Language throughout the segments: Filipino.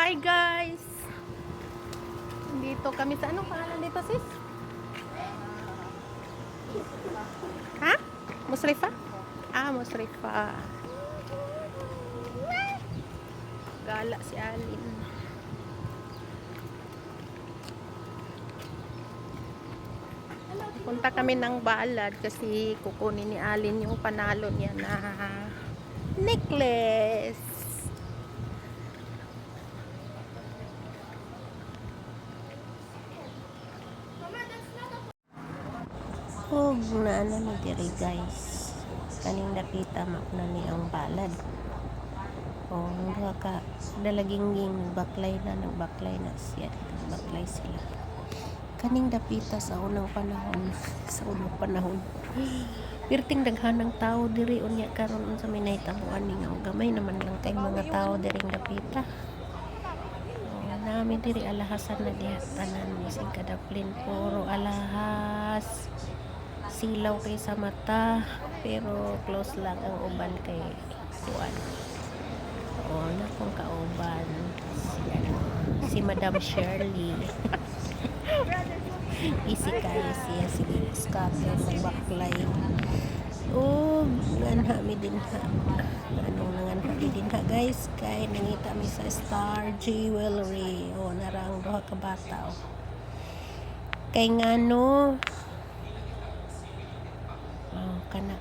Hi guys! Dito kami sa anong pangalan dito sis? Ha? Musrifa? Musrifa. Gala si Alin. Punta kami ng Balad kasi kukunin ni Alin yung panalo niya na necklace. Hug na ano ni diri guys. Kaning napita mak na ni ang Balad. Duha ka dalaging nagbaklay na siya. Nagbaklay sila. Kaning dapita sa unang panahon. Pirting daghanang tao diri unya karon unsa may nahitamuan ni nga gamay naman lang kay mga tao diri dapita. Nami diri alahasan na diha tanan isig kadaplin puro alahas. Silaw kay sa mata pero close lang ang uban kay kuan. Na kung kauban si Madam Shirley. Easy kayo siya sige scatter ng baklay. Nganha mi din ha. Anong nanganha din ha guys kay nangita mi sa Star Jewelry. Narang duha ka bata kay ngano kana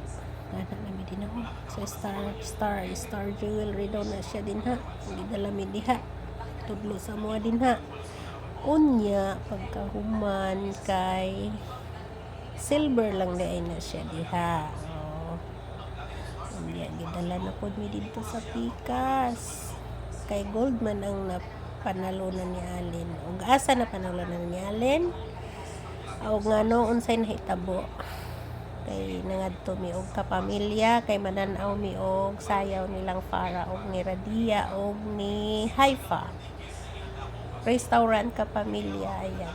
nami din ako sa Star Jewelry daw na siya din ha. Gidala mi diha tudlo sa mga din ha. Unya pagkahuman kay silver lang na na siya diha. Unya gidala na pod mi dito sa Pikas kay gold man ang napanalunan ni Alin. Ug asa na panalunan ni Alin? Ngano unsay nahitabo kay nangadto mi og kapamilya kay mananaw mi og sayaw nilang Farah og ni Radia og ni Haifa restaurant kapamilya ayan.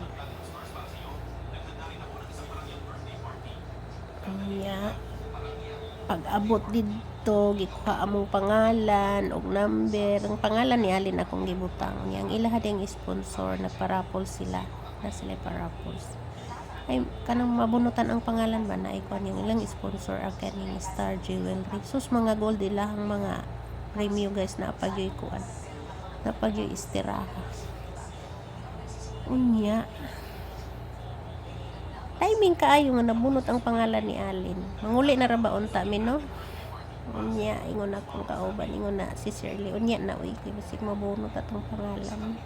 Pag-abot dito gikuha among pangalan og number. Ang pangalan ni Alin akong gibutang yang ilaha ding sponsor na parapol sila na sila parapols ay kanang mabunutan ang pangalan ba na ikuan yung ilang sponsor ang kaning Star Jewelry. Sus mga gold ilahang mga premium guys na pagyoy kuan na pagyoy istiraha unya timing kaayo nga nabunot ang pangalan ni Alin. Manguli na ra ba unta mi no? Unya ingon akong kauban ingon na si Shirley unya na uy bisig mabunot atong pangalan.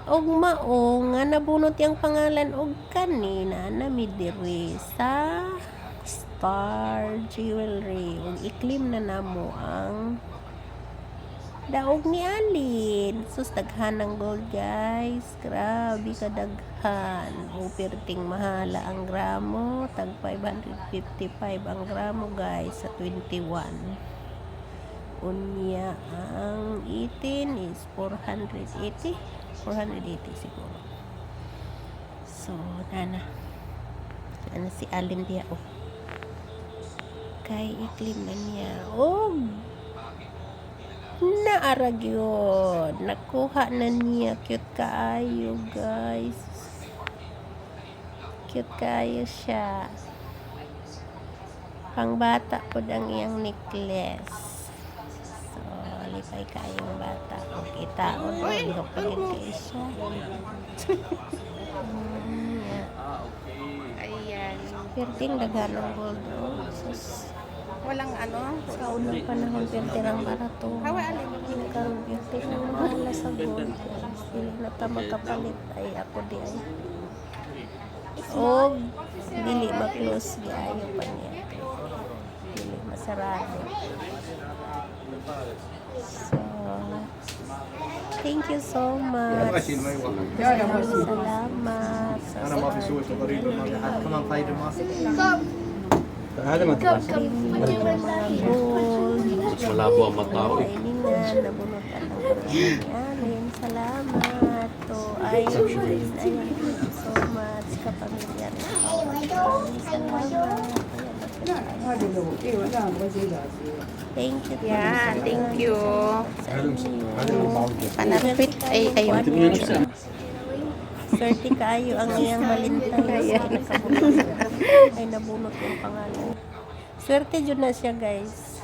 Og mao nga nabunot yang pangalan og kanina nami diri sa Star Jewelry ug i-claim na namo ang daog ni Alin. Sus daghan ng gold guys, grabe kadaghan. Perting mahala ang gramo, tag 555 ang gramo guys sa 21. Unya ang 18 is 480 siguro. So nana si Alin dia kay i-claim na niya naarag yun nakuha na niya. Cute kaayo guys, cute kaayo siya. Pang bata po ang iyang necklace. Lipay kayong bata kung itaon o lihok pagin kayo siya. Ayan perting daghan ng gold sus walang sa unang panahon pertirang barato karon perting mahala sa gold sila na ta magkapalit ay ako di ay dili ma-close di ayo pa niya dili masarado. So, thank you so much. Salamat. هذا ما تبغى malabo ang mata ko. Salamat. Thank you so much kapamilya. Thank you. Yeah, thank you. Sa Panapit ay ayun. Tingnan siya. Swerte kaayo ang iyang Valentine. Ay nabunot yung pangalan. Swerte jud na siya, guys.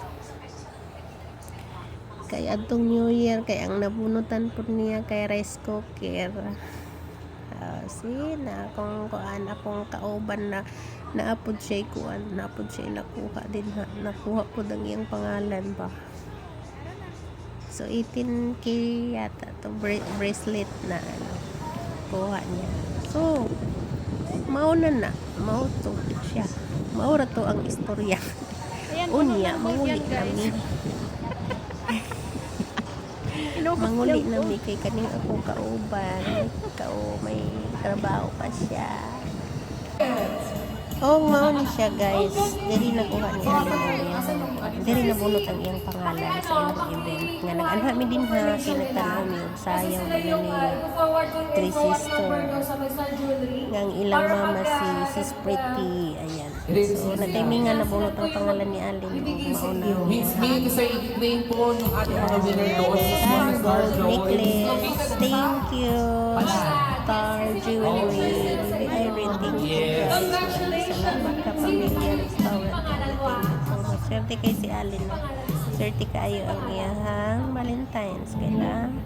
Kay adtong New Year kay ang nabunutan po niya kay rice cooker. Na akong kauban na naapod siya nakuha din ha. Nakuha po ang iyang pangalan ba. So 18K yata to bracelet na kuha niya. So mauna na to siya. Maura to ang istorya. Unya manguli kami. Manguli nami kay kaning akong kauban. May trabaho pa siya. Mao ni siya, guys. Diri nakuha ni Alin. Diri nabunot ang iyang pangalan sa ilang event. Nga nag-anha mi din ha, kinagtanaw mi og sayaw ni Three Sister. Nga ang ilang mama si Pretty. Ayan. So, natimingan nabunot ang pangalan ni Alin. Mauna. Miss Me, kasi i-claim po yung ating mga winner doon sa Smart Card Gold necklace. Thank you. Star Jewelry. Irene, thank you, guys. Salamat ka, pamilya restaurant. Swerte kay si Alin. Swerte kayo ang iyang Valentine's. Kailan?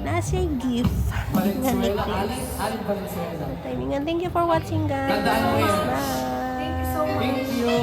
Nasa gift. Nga necklace. Timingan. Thank you for watching, guys. Tandaan mo yan. Bye. Thank you.